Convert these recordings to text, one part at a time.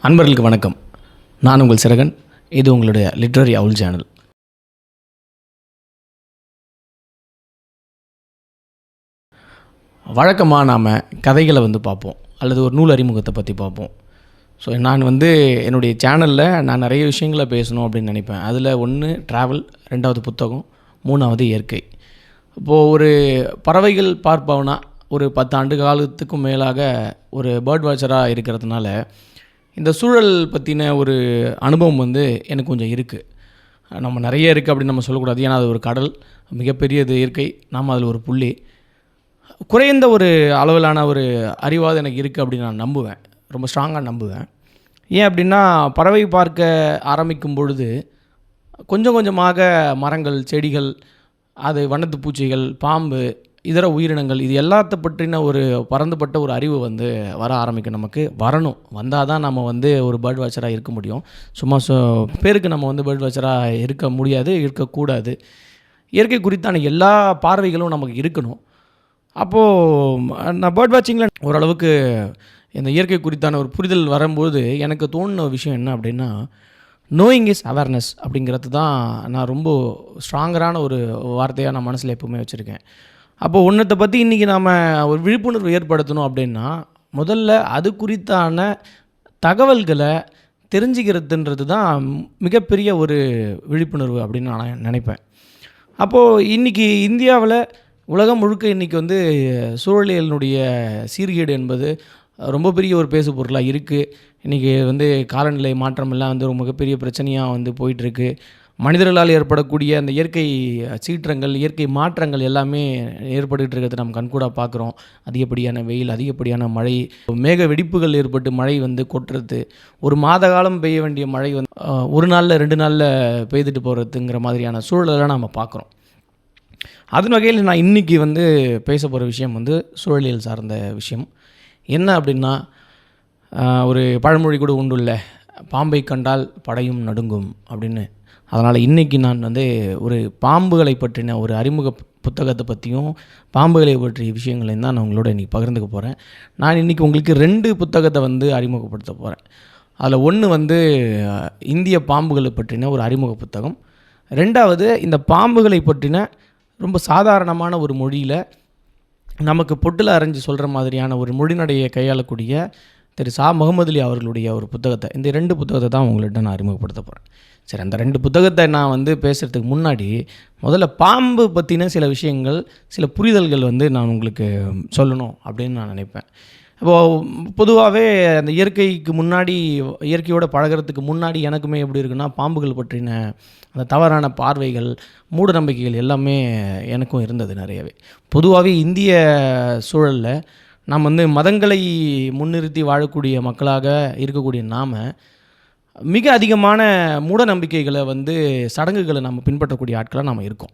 அன்பர்களுக்கு வணக்கம். நான் உங்கள் சிறகன். இது உங்களுடைய லிட்ரரி அவுல் சேனல். வழக்கமாக நாம் கதைகளை பார்ப்போம், அல்லது ஒரு நூல் அறிமுகத்தை பற்றி பார்ப்போம். ஸோ நான் என்னுடைய சேனலில் நான் நிறைய விஷயங்களை பேசணும் அப்படின்னு நினைப்பேன். அதில் ஒன்று ட்ராவல், ரெண்டாவது புத்தகம், மூணாவது இயற்கை. இப்போது ஒரு பறவைகள் பார்ப்பவனா ஒரு 10 ஆண்டு காலத்துக்கும் மேலாக ஒரு பேர்ட் வாட்சராக இருக்கிறதுனால இந்த சூழல் பற்றின ஒரு அனுபவம் எனக்கு கொஞ்சம் இருக்குது. நம்ம நிறைய இருக்குது அப்படின்னு நம்ம சொல்லக்கூடாது. ஏன்னா அது ஒரு கடல், மிகப்பெரியது இயற்கை, நாம் அதில் ஒரு புள்ளி. குறைந்த ஒரு அளவிலான ஒரு அறிவாவது எனக்கு இருக்குது அப்படின்னு நான் நம்புவேன், ரொம்ப ஸ்ட்ராங்காக நம்புவேன். ஏன் அப்படின்னா, பறவை பார்க்க ஆரம்பிக்கும் பொழுது கொஞ்சம் கொஞ்சமாக மரங்கள், செடிகள், அது வண்ணத்து பூச்சிகள், பாம்பு, இதர உயிரினங்கள், இது எல்லாத்த பற்றின ஒரு பரந்துபட்ட ஒரு அறிவு வர ஆரம்பிக்கும். நமக்கு வரணும், வந்தால் தான் நம்ம ஒரு பேர்ட் வாட்சராக இருக்க முடியும். சும்மா பேருக்கு நம்ம பேர்ட் வாட்சராக இருக்க முடியாது, இருக்கக்கூடாது. இயற்கை குறித்தான எல்லா பார்வைகளும் நமக்கு இருக்கணும். அப்போது நான் பேர்ட் வாட்சிங்கில் ஓரளவுக்கு இந்த இயற்கை குறித்தான ஒரு புரிதல் வரும்போது எனக்கு தோணுன விஷயம் என்ன அப்படின்னா, நோயிங் இஸ் அவேர்னஸ் அப்படிங்கிறது தான் நான் ரொம்ப ஸ்ட்ராங்கரான ஒரு வார்த்தையாக நான் மனசில் எப்பவுமே வச்சுருக்கேன். அப்போது ஒன்றத்தை பற்றி இன்றைக்கி நாம் ஒரு விழிப்புணர்வு ஏற்படுத்தணும் அப்படின்னா, முதல்ல அது குறித்தான தகவல்களை தெரிஞ்சுக்கிறதுன்றது தான் மிகப்பெரிய ஒரு விழிப்புணர்வு அப்படின்னு நான் நினைப்பேன். அப்போது இன்றைக்கி இந்தியாவில், உலகம் முழுக்க இன்றைக்கி சூழலியலினுடைய சீர்கேடு என்பது ரொம்ப பெரிய ஒரு பேசு பொருளாக இருக்குது. இன்றைக்கி காலநிலை மாற்றமெல்லாம் ஒரு மிகப்பெரிய பிரச்சனையாக போயிட்டுருக்கு. மனிதர்களால் ஏற்படக்கூடிய அந்த இயற்கை சீற்றங்கள், இயற்கை மாற்றங்கள் எல்லாமே ஏற்பட்டுகிட்டு இருக்கிறது நம்ம கண்கூடாக பார்க்குறோம். அதிகப்படியான வெயில், அதிகப்படியான மழை, மேக வெடிப்புகள் ஏற்பட்டு மழை கொட்டுறது, ஒரு மாத காலம் பெய்ய வேண்டிய மழை ஒரு நாளில் 2 நாளில் பெய்துட்டு போகிறதுங்கிற மாதிரியான சூழலெல்லாம் நம்ம பார்க்குறோம். அதன் வகையில் நான் இன்றைக்கி பேச போகிற விஷயம் சூழலியல் சார்ந்த விஷயம். என்ன அப்படின்னா, ஒரு பழமொழி கூட உண்டுல்ல, பாம்பை கண்டால் படையும் நடுங்கும் அப்படின்னு. அதனால் இன்றைக்கி நான் ஒரு பாம்புகளை பற்றின ஒரு அறிமுக புத்தகத்தை பற்றியும் பாம்புகளை பற்றிய விஷயங்களையும் தான் நான் உங்களோட இன்றைக்கி பகிர்ந்துக்க போகிறேன். நான் இன்றைக்கி உங்களுக்கு 2 புத்தகத்தை அறிமுகப்படுத்த போகிறேன். அதில் ஒன்று இந்திய பாம்புகளை பற்றின ஒரு அறிமுக புத்தகம். ரெண்டாவது, இந்த பாம்புகளை பற்றின ரொம்ப சாதாரணமான ஒரு மொழியில் நமக்கு பொட்டில் அரைஞ்சி சொல்கிற மாதிரியான ஒரு மொழிநடையை கையாளக்கூடிய திரு சா. முகமது அலி அவர்களுடைய ஒரு புத்தகத்தை, இந்த 2 புத்தகத்தை தான் உங்கள்கிட்ட நான் அறிமுகப்படுத்த போகிறேன். சரி, அந்த 2 புத்தகத்தை நான் பேசுகிறதுக்கு முன்னாடி முதல்ல பாம்பு பற்றின சில விஷயங்கள், சில புரிதல்கள் நான் உங்களுக்கு சொல்லணும் அப்படின்னு நான் நினைப்பேன். இப்போது பொதுவாகவே அந்த இயற்கைக்கு முன்னாடி, இயற்கையோடு பழகிறதுக்கு முன்னாடி எனக்குமே எப்படி இருக்குன்னா, பாம்புகள் பற்றின அந்த தவறான பார்வைகள், மூட நம்பிக்கைகள் எல்லாமே எனக்கும் இருந்தது நிறையவே. பொதுவாகவே இந்திய சூழலில் நாம் மதங்களை முன்னிறுத்தி வாழக்கூடிய மக்களாக இருக்கக்கூடிய நாம் மிக அதிகமான மூட நம்பிக்கைகளை சடங்குகளை நம்ம பின்பற்றக்கூடிய ஆட்களாக நாம் இருக்கோம்.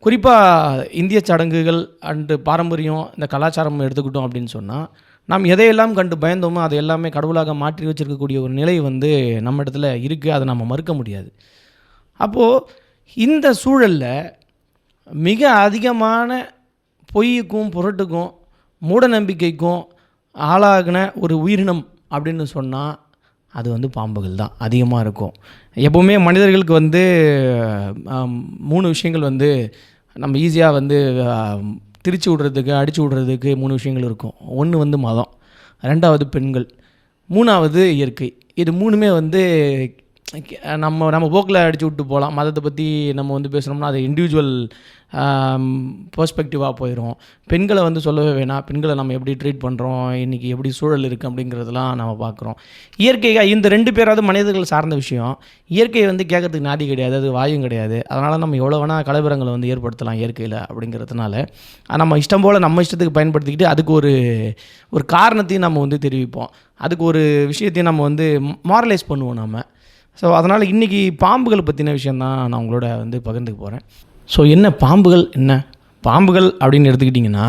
குறிப்பாக இந்திய சடங்குகள் அண்டு பாரம்பரியம், இந்த கலாச்சாரம் எடுத்துக்கிட்டோம் அப்படின்னு சொன்னால், நாம் எதையெல்லாம் கண்டு பயந்தோமோ அதை எல்லாமே கடவுளாக மாற்றி வச்சுருக்கக்கூடிய ஒரு நிலை நம்ம இடத்துல இருக்குது. அதை நம்ம மறுக்க முடியாது. அப்போது இந்த சூழலில் மிக அதிகமான பொய்யுக்கும் புரட்டுக்கும் மூட நம்பிக்கைக்கும் ஆளாகின ஒரு உயிரினம் அப்படின்னு சொன்னால் அது பாம்புகள் தான் அதிகமாக இருக்கும். எப்போவுமே மனிதர்களுக்கு 3 விஷயங்கள் நம்ம ஈஸியாக திரிச்சு விட்றதுக்கு, அடித்து விட்றதுக்கு 3 விஷயங்கள் இருக்கும். ஒன்று மதம், ரெண்டாவது பெண்கள், மூணாவது இயற்கை. இது 3மே நம்ம போக்கில் அடித்து விட்டு போகலாம். மதத்தை பற்றி நம்ம பேசுகிறோம்னா அது இண்டிவிஜுவல் பெர்ஸ்பெக்டிவாக போயிடும். பெண்களை சொல்லவே வேணாம். பெண்களை நம்ம எப்படி ட்ரீட் பண்ணுறோம், இன்றைக்கி எப்படி சூழல் இருக்குது அப்படிங்கிறதெல்லாம் நம்ம பார்க்குறோம். இயற்கையாக இந்த 2 பேராவது மனிதர்கள் சார்ந்த விஷயம். இயற்கை கேட்கறதுக்கு நாதி கிடையாது, அது வாயும் கிடையாது. அதனால் நம்ம எவ்வளோ வேணால் கலவரங்களை ஏற்படுத்தலாம் இயற்கையில். அப்படிங்கிறதுனால நம்ம இஷ்டம் போல் நம்ம இஷ்டத்துக்கு பயன்படுத்திக்கிட்டு அதுக்கு ஒரு காரணத்தையும் நம்ம தெரிவிப்போம். அதுக்கு ஒரு விஷயத்தையும் நம்ம மாரலைஸ் பண்ணுவோம் நம்ம. ஸோ அதனால் இன்றைக்கி பாம்புகள் பற்றின விஷயந்தான் நான் உங்களோட பகிர்ந்துக்க போகிறேன். ஸோ என்ன பாம்புகள், என்ன பாம்புகள் அப்படின்னு எடுத்துக்கிட்டிங்கன்னா,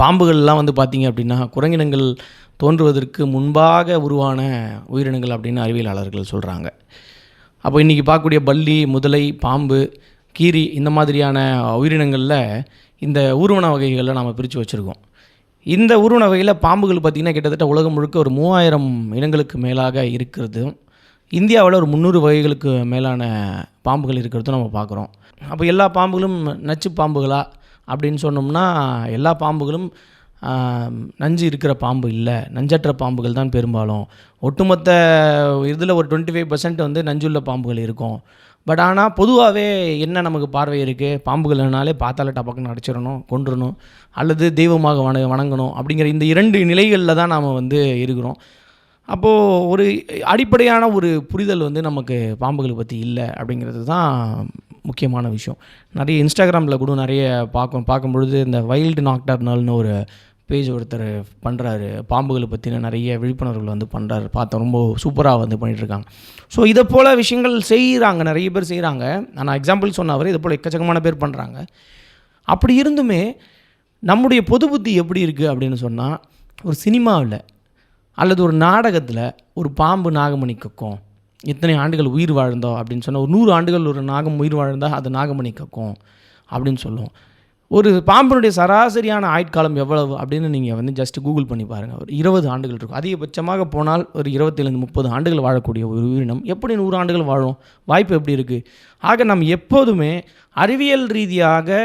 பாம்புகள்லாம் பார்த்திங்க அப்படின்னா குரங்கினங்கள் தோன்றுவதற்கு முன்பாக உருவான உயிரினங்கள் அப்படின்னு அறிவியலாளர்கள் சொல்கிறாங்க. அப்போ இன்றைக்கி பார்க்கக்கூடிய பல்லி, முதலை, பாம்பு, கீரி, இந்த மாதிரியான உயிரினங்களில் இந்த ஊர்வன வகைகளில் நாம் பிரித்து வச்சுருக்கோம். இந்த உருவன வகையில் பாம்புகள் பார்த்திங்கன்னா கிட்டத்தட்ட உலகம் முழுக்க ஒரு 3000 இனங்களுக்கு மேலாக இருக்கிறது. இந்தியாவில் ஒரு 300 வகைகளுக்கு மேலான பாம்புகள் இருக்கிறதும் நம்ம பார்க்குறோம். அப்போ எல்லா பாம்புகளும் நச்சு பாம்புகளா அப்படின்னு சொன்னோம்னா, எல்லா பாம்புகளும் நஞ்சு இருக்கிற பாம்பு இல்லை, நஞ்சற்ற பாம்புகள் தான் பெரும்பாலும். ஒட்டுமொத்த இதில் ஒரு 25% வந்து நஞ்சுள்ள பாம்புகள் இருக்கும். பட் ஆனால் பொதுவாகவே என்ன நமக்கு பார்வை இருக்குது, பாம்புகள்னாலே பார்த்தாலே டபக்குன்னு அடிச்சிடணும், கொன்றணும், அல்லது தெய்வமாக வணங்கணும் அப்படிங்கிற இந்த 2 நிலைகளில் தான் நாம் வந்து இருக்கிறோம். அப்போது ஒரு அடிப்படையான ஒரு புரிதல் வந்து நமக்கு பாம்புகளை பற்றி இல்லை அப்படிங்கிறது தான் முக்கியமான விஷயம். நிறைய இன்ஸ்டாகிராமில் கூட நிறைய பார்க்கும்பொழுது இந்த வைல்டு நாக்டர்னல்னு ஒரு பேஜ் ஒருத்தர் பண்ணுறாரு, பாம்புகளை பற்றின நிறைய விழிப்புணர்வுகள் வந்து பண்ணுறாரு. பார்த்தா ரொம்ப சூப்பராக வந்து பண்ணிகிட்ருக்காங்க. ஸோ இதை போல் விஷயங்கள் செய்கிறாங்க, நிறைய பேர் செய்கிறாங்க. நான் எக்ஸாம்பிள் சொன்னவர் இதை போல் எக்கச்சக்கமான பேர் பண்ணுறாங்க. அப்படி இருந்துமே நம்முடைய பொது புத்தி எப்படி இருக்குது அப்படின்னு சொன்னால், ஒரு சினிமாவில் அல்லது ஒரு நாடகத்தில் ஒரு பாம்பு நாகமணி கக்கும், இத்தனை ஆண்டுகள் உயிர் வாழ்ந்தோம் அப்படின்னு சொன்னால், ஒரு 100 ஆண்டுகள் ஒரு நாகம் உயிர் வாழ்ந்தால் அது நாகமணி கக்கும் அப்படின்னு சொல்லுவோம். ஒரு பாம்பினுடைய சராசரியான ஆயுட்காலம் எவ்வளவு அப்படின்னு நீங்கள் வந்து ஜஸ்ட் கூகுள் பண்ணி பாருங்கள். ஒரு 20 ஆண்டுகள் இருக்கும். அதிகபட்சமாக போனால் ஒரு 27-30 ஆண்டுகள் வாழக்கூடிய ஒரு உயிரினம் எப்படி 100 ஆண்டுகள் வாழும்? வாய்ப்பு எப்படி இருக்குது? ஆக நாம் எப்போதுமே அறிவியல் ரீதியாக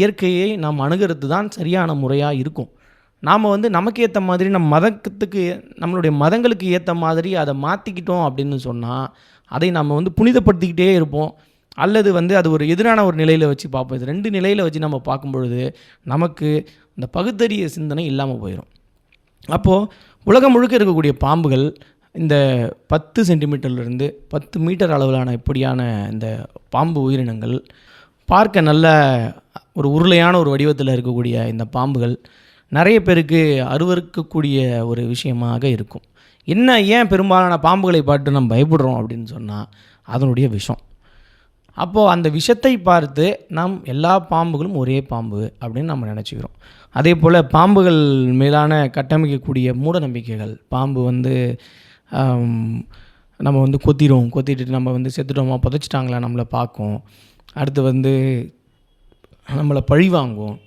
இயற்கையை நாம் அணுகிறது தான் சரியான முறையாக இருக்கும். நாம் வந்து நமக்கு ஏற்ற மாதிரி நம்மளுடைய மதங்களுக்கு ஏற்ற மாதிரி அதை மாற்றிக்கிட்டோம் அப்படின்னு சொன்னால், அதை நம்ம வந்து புனிதப்படுத்திக்கிட்டே இருப்போம். அல்லது வந்து அது ஒரு எதிரான ஒரு நிலையில் வச்சு பார்ப்போம். இது 2 நிலையில் வச்சு நம்ம பார்க்கும்பொழுது நமக்கு இந்த பகுத்தறிய சிந்தனை இல்லாமல் போயிடும். அப்போது உலகம் முழுக்க இருக்கக்கூடிய பாம்புகள் இந்த 10 சென்டிமீட்டர்லேருந்து 10 மீட்டர் அளவிலான இப்படியான இந்த பாம்பு உயிரினங்கள் பார்க்க நல்ல ஒரு உருளையான ஒரு வடிவத்தில் இருக்கக்கூடிய இந்த பாம்புகள் நிறைய பேருக்கு அருவருக்கக்கூடிய ஒரு விஷயமாக இருக்கும். ஏன் பெரும்பாலான பாம்புகளை பார்த்து நம்ம பயப்படுறோம் அப்படின்னு சொன்னால், அதனுடைய விஷம். அப்போது அந்த விஷத்தை பார்த்து நாம் எல்லா பாம்புகளும் ஒரே பாம்பு அப்படின்னு நம்ம நினச்சிக்கிறோம். அதே போல் பாம்புகள் மேலான கட்டமைக்கக்கூடிய மூட நம்பிக்கைகள், பாம்பு வந்து நம்ம வந்து கொத்திட்டு நம்ம வந்து செத்துட்டோமா, புதைச்சிட்டாங்களா நம்மளை பார்க்கும், அடுத்து வந்து நம்மளை பழி வாங்கும்.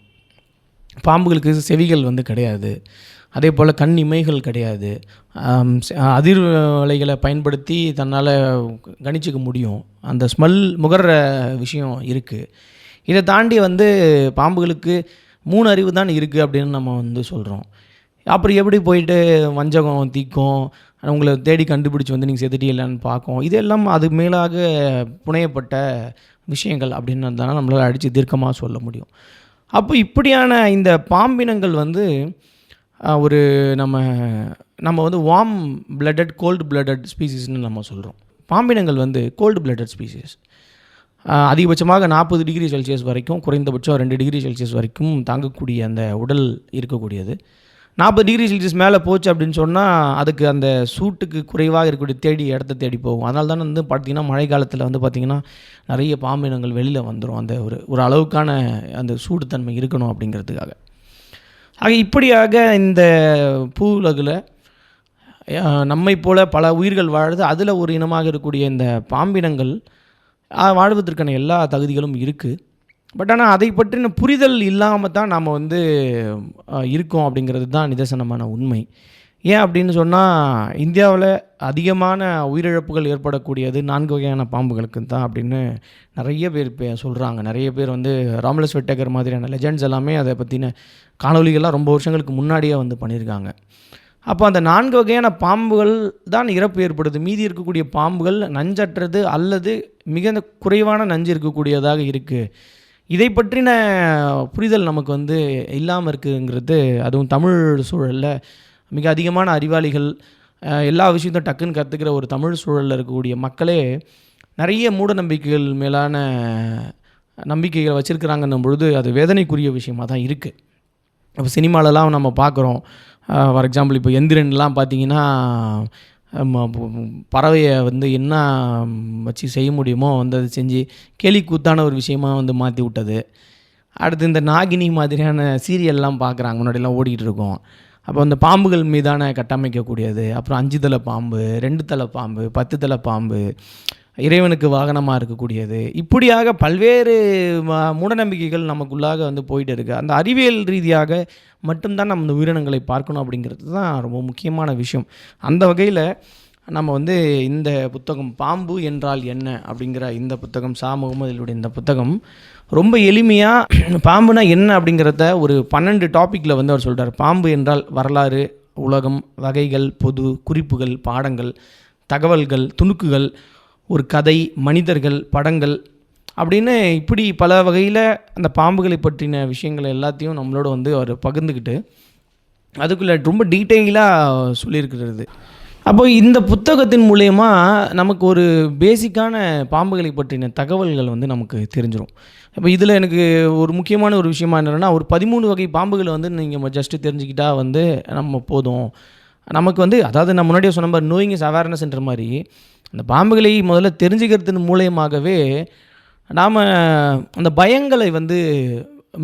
பாம்புகளுக்கு செவிகள் வந்து கிடையாது, அதே போல் கண் இமைகள் கிடையாது, அதிர்வலைகளை பயன்படுத்தி தன்னால் கணிச்சிக்க முடியும், அந்த ஸ்மெல் முகர்ற விஷயம் இருக்குது. இதை தாண்டி வந்து பாம்புகளுக்கு 3 அறிவு தான் இருக்குது அப்படின்னு நம்ம வந்து சொல்கிறோம். அப்புறம் எப்படி போயிட்டு வஞ்சகம் தீக்கும், உங்களை தேடி கண்டுபிடிச்சி வந்து நீங்கள் செத்துட்டீங்களான்னு பார்க்கும். இதெல்லாம் அது மேலாக புனையப்பட்ட விஷயங்கள் அப்படின்னு தானே நம்மளால் அடித்து தீர்க்கமாக சொல்ல முடியும். அப்போ இப்படியான இந்த பாம்பினங்கள் வந்து ஒரு நம்ம வந்து வார்ம் பிளட்டட் கோல்டு பிளட்டட் ஸ்பீசிஸ்ன்னு நம்ம சொல்கிறோம். பாம்பினங்கள் வந்து கோல்டு பிளட்டட் ஸ்பீசிஸ். அதிகபட்சமாக 40 டிகிரி செல்சியஸ் வரைக்கும், குறைந்தபட்சம் 2 டிகிரி செல்சியஸ் வரைக்கும் தாங்கக்கூடிய அந்த உடல் இருக்கக்கூடியது. 40 டிகிரி செல்சியஸ் மேலே போச்சு அப்படின்னு சொன்னால் அதுக்கு அந்த சூட்டுக்கு குறைவாக இருக்கக்கூடிய இடத்த தேடி போகும். அதனால தானே வந்து பார்த்திங்கன்னா மழை காலத்தில் வந்து பார்த்திங்கன்னா நிறைய பாம்பினங்கள் வெளியில் வந்துடும், அந்த ஒரு அளவுக்கான அந்த சூடுத்தன்மை இருக்கணும் அப்படிங்கிறதுக்காக. ஆக இப்படியாக இந்த பூவுலகில் நம்மை போல் பல உயிர்கள் வாழுது. அதில் ஒரு இனமாக இருக்கக்கூடிய இந்த பாம்பினங்கள் வாழ்வதற்கான எல்லா தகுதிகளும் இருக்குது. பட் ஆனால் அதை பற்றின புரிதல் இல்லாமல் தான் நாம் வந்து இருக்கோம் அப்படிங்கிறது தான் நிதர்சனமான உண்மை. ஏன் அப்படின்னு சொன்னால், இந்தியாவில் அதிகமான உயிரிழப்புகள் ஏற்படக்கூடியது 4 வகையான பாம்புகளுக்கு தான் அப்படின்னு நிறைய பேர் சொல்கிறாங்க. நிறைய பேர் வந்து ராமலஸ் வெட்டகர் மாதிரியான லெஜெண்ட்ஸ் எல்லாமே அதை பற்றின காணொலிகள்லாம் ரொம்ப வருஷங்களுக்கு முன்னாடியே வந்து பண்ணியிருக்காங்க. அப்போ அந்த 4 வகையான பாம்புகள் தான் இறப்பு ஏற்படுது. மீதி இருக்கக்கூடிய பாம்புகள் நஞ்சற்றது அல்லது மிக குறைவான நஞ்சு இருக்கக்கூடியதாக இருக்குது. இதை பற்றின புரிதல் நமக்கு வந்து இல்லாமல் இருக்குங்கிறது, அதுவும் தமிழ் சூழலில் மிக அதிகமான அறிவாளிகள் எல்லா விஷயத்தையும் டக்குன்னு கற்றுக்கிற ஒரு தமிழ் சூழலில் இருக்கக்கூடிய மக்களே நிறைய மூட நம்பிக்கைகள் மேலான நம்பிக்கைகளை வச்சுருக்கிறாங்கன்னும் பொழுது அது வேதனைக்குரிய விஷயமாக தான் இருக்குது. இப்போ சினிமாலலாம் நம்ம பார்க்குறோம். ஃபார் எக்ஸாம்பிள் இப்போ எந்திரன்லாம் பார்த்திங்கன்னா பறவையை வந்து என்ன வச்சு செய்ய முடியுமோ வந்து அதை செஞ்சு கேலி கூத்தான ஒரு விஷயமாக வந்து மாற்றி விட்டது. அடுத்து இந்த நாகினி மாதிரியான சீரியல்லாம் பார்க்குறாங்க, முன்னாடியெல்லாம் ஓடிக்கிட்டு இருக்கோம். அப்போ அந்த பாம்புகள் மீதான கட்டமைக்கக்கூடியது, அப்புறம் 5 தலை பாம்பு, 2 தலை பாம்பு, 10 தலை பாம்பு, இறைவனுக்கு வாகனமாக இருக்கக்கூடியது, இப்படியாக பல்வேறு மூடநம்பிக்கைகள் நமக்குள்ளாக வந்து போயிட்டு இருக்குது. அந்த அறிவியல் ரீதியாக மட்டும்தான் நம்ம இந்த உயிரினங்களை பார்க்கணும் அப்படிங்கிறது தான் ரொம்ப முக்கியமான விஷயம். அந்த வகையில் நம்ம வந்து இந்த புத்தகம் பாம்பு என்றால் என்ன அப்படிங்கிற இந்த புத்தகம் முகமதுடைய இந்த புத்தகம் ரொம்ப எளிமையாக பாம்புனா என்ன அப்படிங்கிறத ஒரு 12 டாப்பிக்கில் வந்து அவர் சொல்கிறார். பாம்பு என்றால் வரலாறு, உலகம், வகைகள், பொது, குறிப்புகள், பாடங்கள், தகவல்கள், துணுக்குகள், ஒரு கதை, மனிதர்கள், படங்கள் அப்படின்னு இப்படி பல வகையில் அந்த பாம்புகளை பற்றின விஷயங்கள் எல்லாத்தையும் நம்மளோட வந்து அவர் பகிர்ந்துக்கிட்டு அதுக்குள்ளே ரொம்ப டீட்டெயிலாக சொல்லியிருக்கிறது. அப்போது இந்த புத்தகத்தின் மூலயமா நமக்கு ஒரு பேசிக்கான பாம்புகளை பற்றின தகவல்கள் வந்து நமக்கு தெரிஞ்சிடும். இப்போ இதில் எனக்கு ஒரு முக்கியமான ஒரு விஷயமா என்னென்னா, ஒரு 13 வகை பாம்புகளை வந்து நீங்கள் ஜஸ்ட்டு தெரிஞ்சுக்கிட்டால் வந்து நம்ம போதும். நமக்கு வந்து அதாவது நான் முன்னாடியே சொன்ன மாதிரி நோயிங் இஸ் அவேர்னஸ்ன்ற மாதிரி அந்த பாம்புகளை முதல்ல தெரிஞ்சுக்கிறதுன் மூலயமாகவே நாம் அந்த பயங்களை வந்து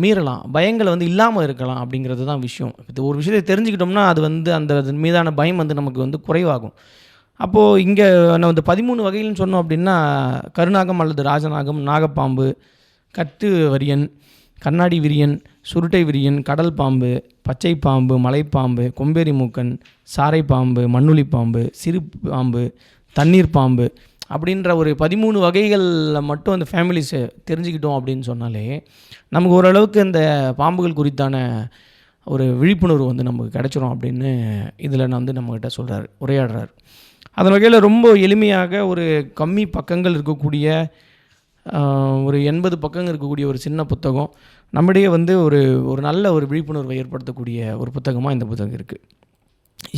மீறலாம், பயங்களை வந்து இல்லாமல் இருக்கலாம் அப்படிங்கிறது தான் விஷயம். இது ஒரு விஷயத்தை தெரிஞ்சுக்கிட்டோம்னா அது வந்து அந்த மீதான பயம் வந்து நமக்கு வந்து குறைவாகும். அப்போது இங்கே நான் வந்து 13 வகைகள்னு சொன்னோம் அப்படின்னா, கருநாகம் அல்லது ராஜநாகம், நாகப்பாம்பு, கட்டு வரியன், கண்ணாடி விரியன், சுருட்டை விரியன், கடல் பாம்பு, பச்சை பாம்பு, மலைப்பாம்பு, கொம்பேரி மூக்கன், சாரை பாம்பு, மண்ணுளி பாம்பு, சிறு பாம்பு, தண்ணீர் பாம்பு அப்படின்ற ஒரு 13 வகைகளில் மட்டும் அந்த ஃபேமிலிஸை தெரிஞ்சுக்கிட்டோம் அப்படின்னு சொன்னாலே நமக்கு ஓரளவுக்கு இந்த பாம்புகள் குறித்தான ஒரு விழிப்புணர்வு வந்து நமக்கு கிடச்சிரும் அப்படின்னு இதில் நான் வந்து நம்மக்கிட்ட சொல்கிறார், உரையாடுறார். அதன் வகையில் ரொம்ப எளிமையாக ஒரு கம்மி பக்கங்கள் இருக்கக்கூடிய ஒரு 80 பக்கங்கள் இருக்கக்கூடிய ஒரு சின்ன புத்தகம் நம்மிடையே வந்து ஒரு நல்ல ஒரு விழிப்புணர்வை ஏற்படுத்தக்கூடிய ஒரு புத்தகமாக இந்த புத்தகம் இருக்குது.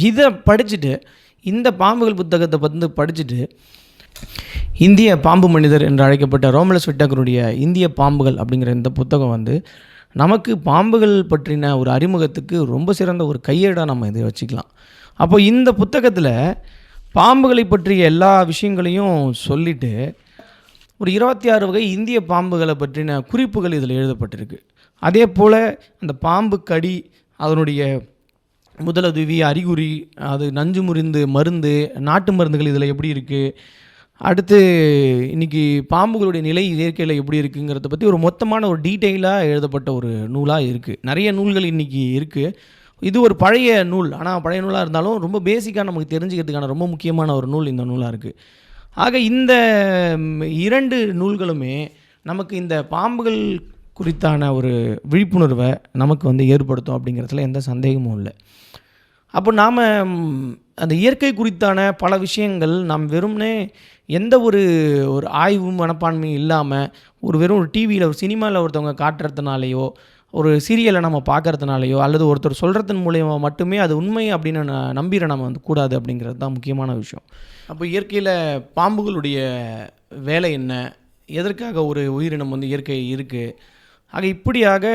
இதை படிச்சுட்டு இந்த பாம்புகள் புத்தகத்தை வந்து படிச்சுட்டு இந்திய பாம்பு மனிதர் என்று அழைக்கப்பட்ட ரோமலஸ் விட்டகருடைய இந்திய பாம்புகள் அப்படிங்கிற இந்த புத்தகம் வந்து நமக்கு பாம்புகள் பற்றின ஒரு அறிமுகத்துக்கு ரொம்ப சிறந்த ஒரு கையேடாக நம்ம இதை வச்சுக்கலாம். அப்போ இந்த புத்தகத்தில் பாம்புகளை பற்றிய எல்லா விஷயங்களையும் சொல்லிவிட்டு ஒரு 26 வகை இந்திய பாம்புகளை பற்றின குறிப்புகள் இதில் எழுதப்பட்டிருக்கு. அதே போல் அந்த பாம்பு கடி, அதனுடைய முதலுதவி, அறிகுறி, அது நஞ்சு முறிந்து மருந்து, நாட்டு மருந்துகள் இதில் எப்படி இருக்குது, அடுத்து இன்றைக்கி பாம்புகளுடைய நிலை இயற்கையில் எப்படி இருக்குங்கிறத பற்றி ஒரு மொத்தமான ஒரு டீட்டெயிலாக எழுதப்பட்ட ஒரு நூலாக இருக்குது. நிறைய நூல்கள் இன்றைக்கி இருக்குது. இது ஒரு பழைய நூல், ஆனால் பழைய நூலாக இருந்தாலும் ரொம்ப பேசிக்காக நமக்கு தெரிஞ்சுக்கிறதுக்கான ரொம்ப முக்கியமான ஒரு நூல் இந்த நூலாக இருக்குது. ஆக இந்த 2 நூல்களுமே நமக்கு இந்த பாம்புகள் குறித்தான ஒரு விழிப்புணர்வை நமக்கு வந்து ஏற்படுத்தும் அப்படிங்கிறதுல எந்த சந்தேகமும் இல்லை. அப்போ நாம் அந்த இயற்கை குறித்தான பல விஷயங்கள் நாம் வெறும்னே எந்த ஒரு ஆய்வு மனப்பான்மையும் இல்லாமல் வெறும் ஒரு டிவியில் ஒரு சினிமாவில் ஒருத்தவங்க காட்டுறதுனாலையோ ஒரு சீரியலை நம்ம பார்க்குறதுனாலையோ அல்லது ஒருத்தர் சொல்கிறதன் மூலயமா மட்டுமே அது உண்மை அப்படின்னு நம்பிட நம்ம வந்து கூடாது அப்படிங்கிறது தான் முக்கியமான விஷயம். அப்போ இயற்கையில் பாம்புகளுடைய வேலை என்ன, எதற்காக ஒரு உயிரினம் வந்து இயற்கை இருக்குது, ஆக இப்படியாக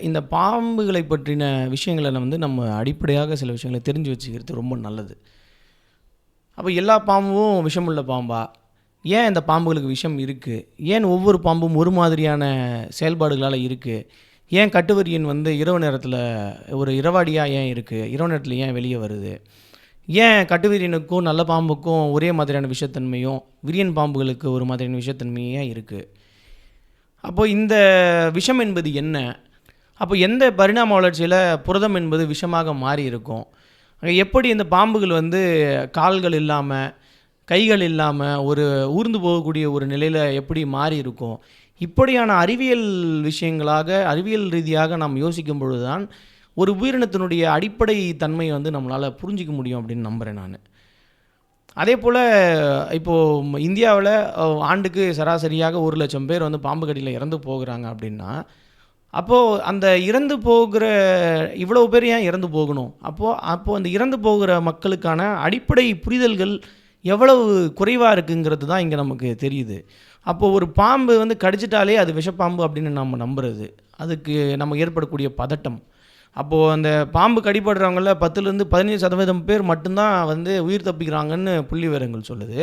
இந்த பாம்புகளை பற்றின விஷயங்களை வந்து நம்ம அடிப்படையாக சில விஷயங்களை தெரிஞ்சு வச்சுக்கிறது ரொம்ப நல்லது. அப்போ எல்லா பாம்பும் விஷமுள்ள பாம்பா, ஏன் இந்த பாம்புகளுக்கு விஷம் இருக்குது, ஏன் ஒவ்வொரு பாம்பும் ஒரு மாதிரியான செயல்பாடுகளால் இருக்குது, ஏன் கட்டுவரியன் வந்து இரவு நேரத்தில் ஒரு இரவாடியாக ஏன் இருக்குது, இரவு நேரத்தில் ஏன் வெளியே வருது, ஏன் கட்டுவீரியனுக்கும் நல்ல பாம்புக்கும் ஒரே மாதிரியான விஷத்தன்மையும் விரியன் பாம்புகளுக்கு ஒரு மாதிரியான விஷத்தன்மையாக இருக்குது. அப்போது இந்த விஷம் என்பது என்ன, அப்போ எந்த பரிணாம வளர்ச்சியில் புரதம் என்பது விஷமாக மாறி இருக்கும், எப்படி இந்த பாம்புகள் வந்து கால்கள் இல்லாமல் கைகள் இல்லாமல் ஒரு ஊர்ந்து போகக்கூடிய ஒரு நிலையில் எப்படி மாறி இருக்கும், இப்படியான அறிவியல் விஷயங்களாக அறிவியல் ரீதியாக நாம் யோசிக்கும் பொழுது தான் ஒரு உயிரினத்தினுடைய அடிப்படை தன்மையை வந்து நம்மளால் புரிஞ்சிக்க முடியும் அப்படின்னு நம்புகிறேன் நான். அதே போல் இப்போது இந்தியாவில் ஆண்டுக்கு சராசரியாக 1,00,000 பேர் வந்து பாம்பு கடியில் இறந்து போகிறாங்க அப்படின்னா, அப்போது அந்த இறந்து போகிற இவ்வளோ பேர் ஏன் இறந்து போகணும், அப்போது அந்த இறந்து போகிற மக்களுக்கான அடிப்படை புரிதல்கள் எவ்வளவு குறைவாக இருக்குங்கிறது தான் இங்கே நமக்கு தெரியுது. அப்போது ஒரு பாம்பு வந்து கடிச்சிட்டாலே அது விஷப்பாம்பு அப்படின்னு நம்ம நம்புறது, அதுக்கு நம்ம ஏற்படக்கூடிய பதட்டம். அப்போது அந்த பாம்பு கடிப்படுறவங்கள 10-15% பேர் மட்டும்தான் வந்து உயிர் தப்பிக்கிறாங்கன்னு புள்ளி விவரங்கள் சொல்லுது.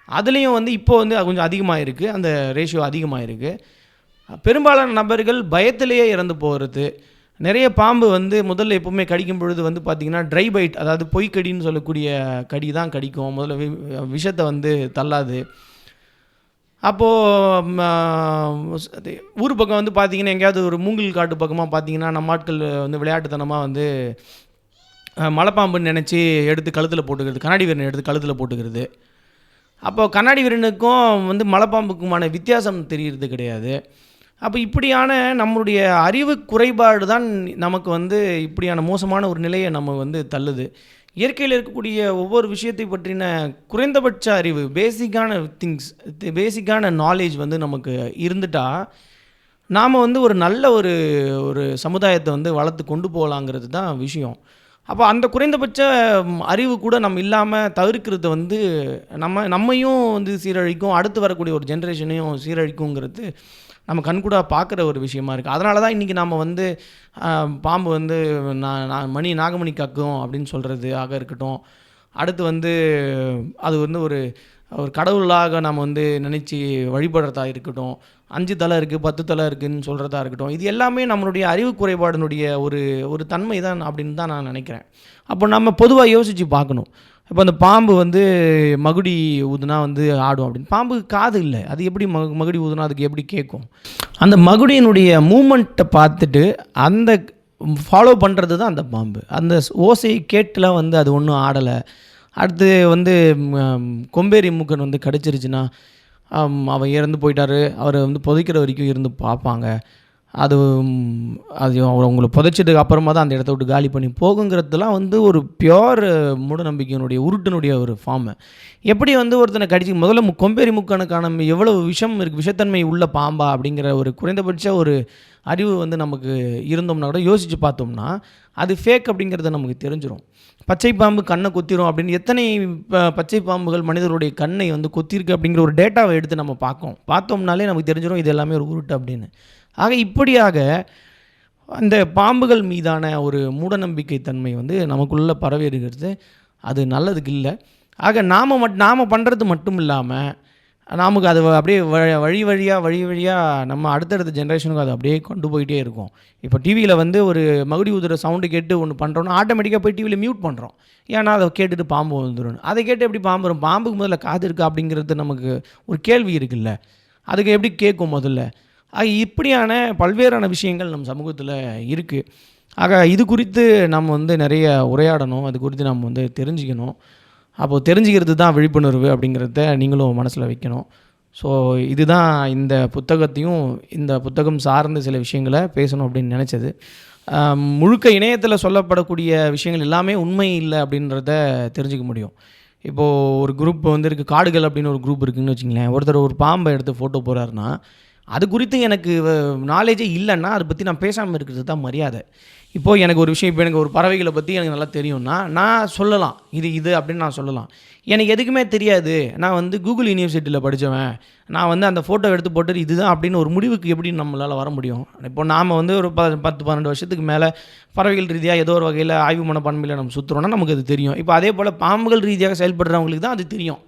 அதுலேயும் வந்து இப்போது வந்து கொஞ்சம் அதிகமாக இருக்குது, அந்த ரேஷியோ அதிகமாக இருக்குது. பெரும்பாலான நபர்கள் பயத்திலேயே இறந்து போகிறது. நிறைய பாம்பு வந்து முதல்ல எப்போவுமே கடிக்கும் பொழுது வந்து பார்த்திங்கன்னா ட்ரை பைட், அதாவது பொய்க்கடின்னு சொல்லக்கூடிய கடி தான் கடிக்கும், முதல்ல விஷத்தை வந்து தள்ளாது. அப்போது ஊர் பக்கம் வந்து பார்த்திங்கன்னா எங்கேயாவது ஒரு மூங்கில் காட்டு பக்கமாக பார்த்திங்கன்னா நம்ம ஆட்கள் வந்து விளையாட்டுத்தனமாக வந்து மலைப்பாம்புன்னு நினச்சி எடுத்து கழுத்தில் போட்டுக்கிறது, கண்ணாடி வீரனை எடுத்து கழுத்தில் போட்டுக்கிறது. அப்போ கண்ணாடி வீரனுக்கும் வந்து மலைப்பாம்புக்குமான வித்தியாசம் தெரிகிறது கிடையாது. அப்போ இப்படியான நம்மளுடைய அறிவு குறைபாடு தான் நமக்கு வந்து இப்படியான மோசமான ஒரு நிலையை நம்ம வந்து தள்ளுது. இயற்கையில் இருக்கக்கூடிய ஒவ்வொரு விஷயத்தை பற்றின குறைந்தபட்ச அறிவு, பேசிக்கான நாலேஜ் வந்து நமக்கு இருந்துட்டால் நாம் வந்து ஒரு நல்ல ஒரு ஒரு சமுதாயத்தை வந்து வளர்த்து கொண்டு போகலாங்கிறது தான் விஷயம். அப்போ அந்த குறைந்தபட்ச அறிவு கூட நம்ம இல்லாமல் தவிர்க்கிறது வந்து நம்மையும் வந்து சீரழிக்கும், அடுத்து வரக்கூடிய ஒரு ஜென்ரேஷனையும் சீரழிக்குங்கிறது நம்ம கண்கூடாக பார்க்குற ஒரு விஷயமா இருக்குது. அதனால தான் இன்றைக்கி நம்ம வந்து பாம்பு வந்து நாகமணி கக்கும் அப்படின்னு சொல்கிறது ஆக இருக்கட்டும், அடுத்து வந்து அது வந்து ஒரு கடவுளாக நம்ம வந்து நினச்சி வழிபடுறதா இருக்கட்டும், 5 தலை இருக்குது 10 தலை இருக்குதுன்னு சொல்கிறதா இருக்கட்டும், இது எல்லாமே நம்மளுடைய அறிவு குறைபாடினுடைய ஒரு தன்மை தான் அப்படின்னு தான் நான் நினைக்கிறேன். அப்போ நம்ம பொதுவாக யோசித்து பார்க்கணும். இப்போ அந்த பாம்பு வந்து மகுடி ஊதுனா வந்து ஆடும் அப்படின்னு. பாம்புக்கு காது இல்லை, அது எப்படி மகுடி ஊதுனா அதுக்கு எப்படி கேட்கும்? அந்த மகுடியினுடைய மூமெண்ட்டை பார்த்துட்டு அந்த ஃபாலோ பண்ணுறது தான் அந்த பாம்பு. அந்த ஓசையை கேட்டுலாம் வந்து அது ஒன்றும் ஆடலை. அடுத்து வந்து கொம்பேரி மூக்கன் வந்து கடிச்சிருச்சுன்னா அவன் இறந்து போயிட்டார், அவரை வந்து புதைக்கிற வரைக்கும் இருந்து பார்ப்பாங்க. அது அவங்களை புதைச்சதுக்கு அப்புறமா தான் அந்த இடத்த விட்டு காலி பண்ணி போகுங்கிறதுலாம் வந்து ஒரு பியோர் மூடநம்பிக்கையினுடைய உருட்டினுடைய ஒரு ஃபார்மு. எப்படி வந்து ஒருத்தனை கடிச்சு முதல்ல கொம்பேரி மூக்கனுக்கான எவ்வளவு விஷம் இருக்குது, விஷத்தன்மை உள்ள பாம்பா அப்படிங்கிற ஒரு குறைந்தபட்ச ஒரு அறிவு வந்து நமக்கு இருந்தோம்னா கூட யோசித்து பார்த்தோம்னா அது ஃபேக் அப்படிங்கிறத நமக்கு தெரிஞ்சிடும். பச்சை பாம்பு கண்ணை கொத்திரும் அப்படின்னு எத்தனை பச்சை பாம்புகள் மனிதர்களுடைய கண்ணை வந்து கொத்திருக்கு அப்படிங்கிற ஒரு டேட்டாவை எடுத்து நம்ம பார்த்தோம்னாலே நமக்கு தெரிஞ்சிடும் இது எல்லாமே ஒரு உருட்டு அப்படின்னு. ஆக இப்படியாக அந்த பாம்புகள் மீதான ஒரு மூடநம்பிக்கை தன்மை வந்து நமக்குள்ளே பரவேறுகிறது. அது நல்லதுக்கு இல்லை. ஆக நாம் பண்ணுறது மட்டும் இல்லாமல் நமக்கு அது அப்படியே வழி வழியாக நம்ம அடுத்தடுத்த ஜென்ரேஷனுக்கு அது அப்படியே கொண்டு போயிட்டே இருக்கும். இப்போ டிவியில் வந்து ஒரு மகுடி ஊதுற சவுண்டு கேட்டு ஒன்று பண்ணுறோன்னா ஆட்டோமேட்டிக்காக போய் டிவியில் மியூட் பண்ணுறோம். ஏன்னா அதை கேட்டுட்டு பாம்பு வந்துடும். அதை கேட்டு எப்படி பாம்பு வரும்? பாம்புக்கு முதல்ல காது இருக்கா அப்படிங்கிறது நமக்கு ஒரு கேள்வி இருக்குல்ல, அதுக்கு எப்படி கேட்கும் முதல்ல? ஆக இப்படியான பல்வேறான விஷயங்கள் நம் சமூகத்தில் இருக்குது. ஆக இது குறித்து நம்ம வந்து நிறைய உரையாடணும், அது குறித்து நம்ம வந்து தெரிஞ்சுக்கணும். அப்போது தெரிஞ்சுக்கிறது தான் விழிப்புணர்வு அப்படிங்கிறத நீங்களும் மனசில் வைக்கணும். ஸோ இதுதான் இந்த புத்தகத்தையும் இந்த புத்தகம் சார்ந்த சில விஷயங்களை பேசணும் அப்படின்னு நினச்சது. முழுக்க இணையத்தில் சொல்லப்படக்கூடிய விஷயங்கள் எல்லாமே உண்மை இல்லை அப்படின்றத தெரிஞ்சுக்க முடியும். இப்போது ஒரு குரூப் வந்து இருக்குது, காடுகள் அப்படின்னு ஒரு குரூப் இருக்குதுன்னு வச்சுங்களேன். ஒருத்தர் ஒரு பாம்பை எடுத்து ஃபோட்டோ போகிறாருன்னா அது குறித்து எனக்கு நாலேஜே இல்லைன்னா அதை பற்றி நான் பேசாமல் இருக்கிறது தான் மரியாதை. இப்போது எனக்கு ஒரு விஷயம், இப்போ எனக்கு ஒரு பறவைகளை பற்றி எனக்கு நல்லா தெரியும்னா நான் சொல்லலாம், இது அப்படின்னு நான் சொல்லலாம். எனக்கு எதுக்குமே தெரியாது, நான் வந்து கூகுள் யூனிவர்சிட்டியில் படித்தவன், நான் வந்து அந்த ஃபோட்டோ எடுத்து போட்டு இதுதான் அப்படின்னு ஒரு முடிவுக்கு எப்படி நம்மளால் வர முடியும்? இப்போ நாம் வந்து ஒரு 10-12 வருஷத்துக்கு மேலே பறவைகள் ரீதியாக ஏதோ ஒரு வகையில் ஆய்வு மனப்பான்மையில் நம்ம சுற்றுறோன்னா நமக்கு அது தெரியும். இப்போ அதே போல் பாம்புகள் ரீதியாக செயல்படுறவங்களுக்கு தான் அது தெரியும்.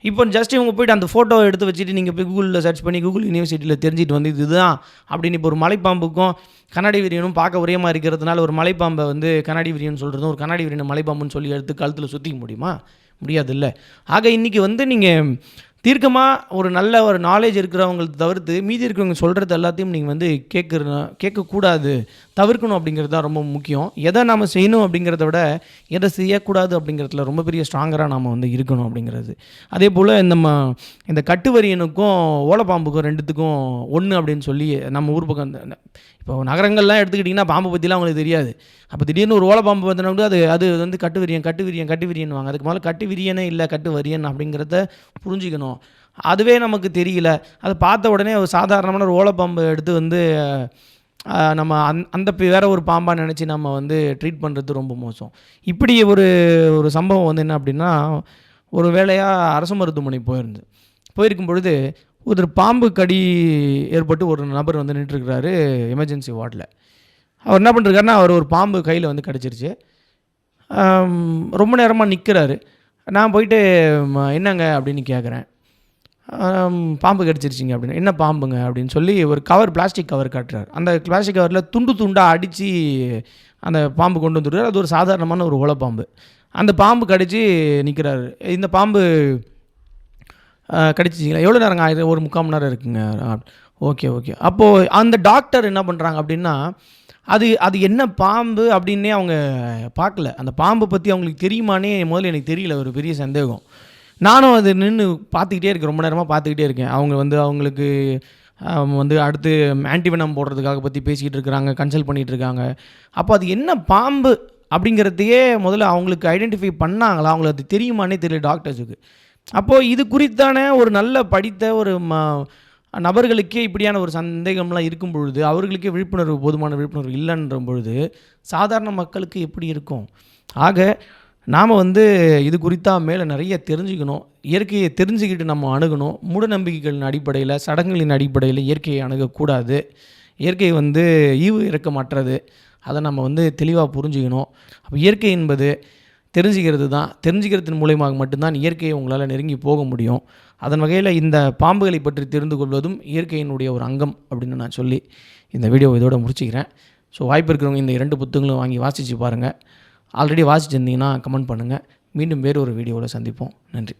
இப்போ ஜஸ்ட் இவங்க போய்ட்டு அந்த ஃபோட்டோவை எடுத்து வச்சுட்டு நீங்கள் போய் கூகுளில் சர்ச் பண்ணி கூகுள் யூனிவர்சிட்டியில் தெரிஞ்சுட்டு வந்து இதுதான் அப்படின்னு. இப்போ ஒரு மலைப்பாம்புக்கும் கண்ணாடி விரியனும் பார்க்க ஒரே மாதிரி இருக்கிறதுனால ஒரு மலைப்பாம்பை வந்து கண்ணாடி விரியன் சொல்கிறதும் ஒரு கண்ணாடி விரியனை மலைப்பாம்புன்னு சொல்லி எடுத்து கழுத்தில் சுற்றிக்க முடியுமா? முடியாது இல்லை. ஆக இன்றைக்கி வந்து நீங்கள் தீர்க்கமாக ஒரு நல்ல ஒரு நாலேஜ் இருக்கிறவங்களுக்கு தவிர்த்து மீதி இருக்கிறவங்க சொல்கிறது எல்லாத்தையும் நீங்கள் வந்து கேட்கக்கூடாது, தவிர்க்கணும் அப்படிங்கிறது தான் ரொம்ப முக்கியம். எதை நாம் செய்யணும் அப்படிங்கிறத விட எதை செய்யக்கூடாது அப்படிங்கிறதுல ரொம்ப பெரிய ஸ்ட்ராங்கராக நாம் வந்து இருக்கணும் அப்படிங்கிறது. அதே போல் இந்த கட்டுவரியனுக்கும் ஓலைப்பாம்புக்கும் ரெண்டுத்துக்கும் ஒன்று அப்படின்னு சொல்லி நம்ம ஊர் பக்கம் இப்போ நகரங்கள்லாம் எடுத்துக்கிட்டிங்கன்னா பாம்பு பற்றிலாம் அவங்களுக்கு தெரியாது. அப்போ திடீர்னு ஒரு ஓலைப்பாம்பு பார்த்தோன்னா அது வந்து கட்டுவிரியன் வாங்க. அதுக்கு முதல்ல கட்டுவிரியனே இல்லை, கட்டுவரியன் அப்படிங்கிறத புரிஞ்சிக்கணும். அதுவே நமக்கு தெரியல, அதை பார்த்த உடனே ஒரு சாதாரணமான ஒரு ஓலைப்பாம்பு எடுத்து வந்து நம்ம அந்த வேற ஒரு பாம்பாக நினச்சி நம்ம வந்து ட்ரீட் பண்ணுறது ரொம்ப மோசம். இப்படி ஒரு சம்பவம் வந்து என்ன அப்படின்னா, ஒரு வேளையாக அரசு மருத்துவமனை போயிருக்கும் பொழுது ஒரு பாம்பு கடி ஏற்பட்டு ஒரு நபர் வந்து நின்றுருக்கிறாரு எமர்ஜென்சி வார்டில். அவர் என்ன பண்ணுறாருன்னா, அவர் ஒரு பாம்பு கையில் வந்து கடிச்சிருச்சு. ரொம்ப நேரமாக நிற்கிறாரு. நான் போயிட்டு என்னங்க அப்படின்னு கேட்குறேன். பாம்பு கடிச்சிருச்சிங்க அப்படின்னு. என்ன பாம்புங்க அப்படின்னு சொல்லி ஒரு பிளாஸ்டிக் கவர் காட்டுறாரு. அந்த பிளாஸ்டிக் கவரில் துண்டாக அடித்து அந்த பாம்பு கொண்டு வந்துடுறாரு. அது ஒரு சாதாரணமான ஒரு ஓலைப்பாம்பு. அந்த பாம்பு கடித்து நிற்கிறாரு. இந்த பாம்பு கடிச்சிச்சிங்களா? எவ்வளோ நேரங்க ஆகுது? ஒரு 3/4 மணி நேரம் இருக்குங்க. Okay, okay. அப்போது அந்த டாக்டர் என்ன பண்ணுறாங்க அப்படின்னா, அது அது என்ன பாம்பு அப்படின்னே அவங்க பார்க்கல. அந்த பாம்பை பற்றி அவங்களுக்கு தெரியுமான்னே முதல்ல எனக்கு தெரியல. ஒரு பெரிய சந்தேகம். நானும் அது நின்று பார்த்துக்கிட்டே இருக்கேன். ரொம்ப நேரமாக பார்த்துக்கிட்டே இருக்கேன். அவங்க வந்து அவங்களுக்கு வந்து அடுத்து ஆன்டிவெனம் போடுறதுக்காக பற்றி பேசிக்கிட்டு இருக்கிறாங்க, கன்சல்ட் பண்ணிகிட்டு இருக்காங்க. அப்போ அது என்ன பாம்பு அப்படிங்கிறதையே முதல்ல அவங்களுக்கு ஐடென்டிஃபை பண்ணாங்களா? அவங்களுக்கு அது தெரியுமான்னே தெரியல டாக்டர்ஸுக்கு. அப்போது இது குறித்தான ஒரு நல்ல படித்த ஒரு நபர்களுக்கே இப்படியான ஒரு சந்தேகம்லாம் இருக்கும் பொழுது, அவர்களுக்கே விழிப்புணர்வு போதுமான விழிப்புணர்வு இல்லைன்ற பொழுது, சாதாரண மக்களுக்கு எப்படி இருக்கும்? ஆக நாம் வந்து இது குறித்தா மேலே நிறைய தெரிஞ்சுக்கணும். இயற்கையை தெரிஞ்சுக்கிட்டு நம்ம அணுகணும். மூடநம்பிக்கைகளின் அடிப்படையில், சடங்குகளின் அடிப்படையில் இயற்கையை அணுகக்கூடாது. இயற்கை வந்து ஈவு இரக்கமற்றது. அதை நம்ம வந்து தெளிவாக புரிஞ்சுக்கணும். அப்போ இயற்கை என்பது தெரிஞ்சுக்கிறது தான். தெரிஞ்சுக்கிறதன் மூலயமாக மட்டும்தான் இயற்கையை உங்களால் நெருங்கி போக முடியும். அதன் வகையில் இந்த பாம்புகளை பற்றி தெரிந்து கொள்வதும் இயற்கையினுடைய ஒரு அங்கம் அப்படின்னு நான் சொல்லி இந்த வீடியோ இதோட முடிச்சுக்கிறேன். ஸோ வாய்ப்பு இருக்கிறவங்க இந்த 2 புத்தகங்களும் வாங்கி வாசித்து பாருங்கள். ஆல்ரெடி வாசிச்சிருந்தீங்கன்னா கமெண்ட் பண்ணுங்கள். மீண்டும் வேறு ஒரு வீடியோவில் சந்திப்போம். நன்றி.